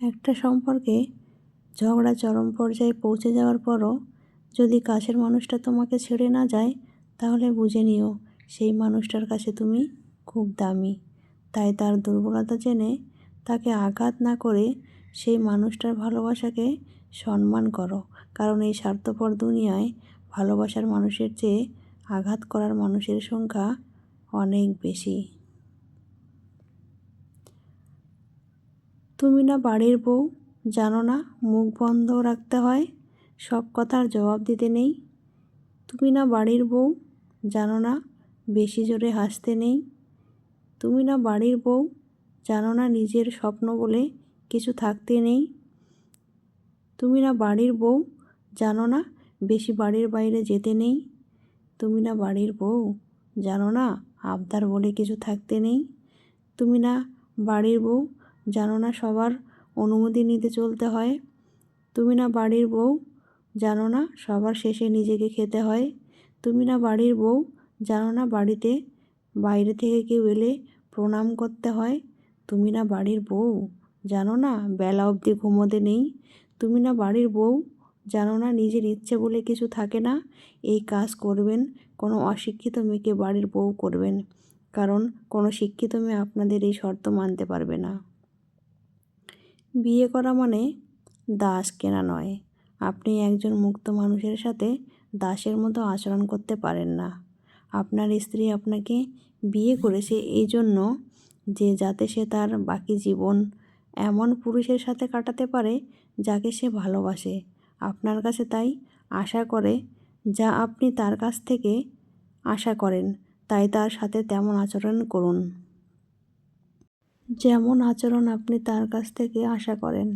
একটা সম্পর্কে ঝগড়া চরম পর্যায়ে পৌঁছে যাওয়ার পরও যদি কাছের মানুষটা তোমাকে ছেড়ে না যায়, তাহলে বুঝে নিও সেই মানুষটার কাছে তুমি খুব দামি। তাই তার দুর্বলতা জেনে তাকে আঘাত না করে সেই মানুষটার ভালোবাসাকে সম্মান করো। কারণ এই স্বার্থপর দুনিয়ায় ভালোবাসার মানুষের চেয়ে আঘাত করার মানুষের সংখ্যা অনেক বেশি। তুমি না বাড়ির বউ, জানো না মুখ বন্ধ রাখতে হয়, সব কথার জবাব দিতে নেই। তুমি না বাড়ির বউ, জানো না বেশি জোরে হাসতে নেই। তুমি না বাড়ির বউ, জানো না নিজের স্বপ্ন বলে কিছু থাকতে নেই। তুমি না বাড়ির বউ, জানো না বেশি বাড়ির বাইরে যেতে নেই। তুমি না বাড়ির বউ, জানো না আবদার বলে কিছু থাকতে নেই। তুমি না বাড়ির বউ, জানো না সবার অনুমতি নিতে চলতে হয়। তুমি না বাড়ির বউ, জানো না সবার শেষে নিজেকে খেতে হয়। তুমি না বাড়ির বউ, জানো না বাড়িতে বাইরে থেকে কেউ এলে প্রণাম করতে হয়। তুমি না বাড়ির বউ, জানো না বেলা অবধি ঘুমোতে নেই। তুমি না বাড়ির বউ, জানো না নিজের ইচ্ছে বলে কিছু থাকে না। এই কাজ করবেন কোনো অশিক্ষিত মেয়েকে বাড়ির বউ করবেন, কারণ কোনো শিক্ষিত মেয়ে আপনাদের এই শর্ত মানতে পারবে না। বিয়ে করা মানে দাস কেনা নয়। আপনি একজন মুক্ত মানুষের সাথে দাসের মতো আচরণ করতে পারেন না। আপনার স্ত্রী আপনাকে বিয়ে করেছে এই জন্য যে যাতে সে তার বাকি জীবন এমন পুরুষের সাথে কাটাতে পারে যাকে সে ভালোবাসে। আপনার কাছে তাই আশা করে যা আপনি তার কাছ থেকে আশা করেন, তাই তার সাথে তেমন আচরণ করুন যেমন আচরণ আপনি তার কাছ থেকে আশা করেন।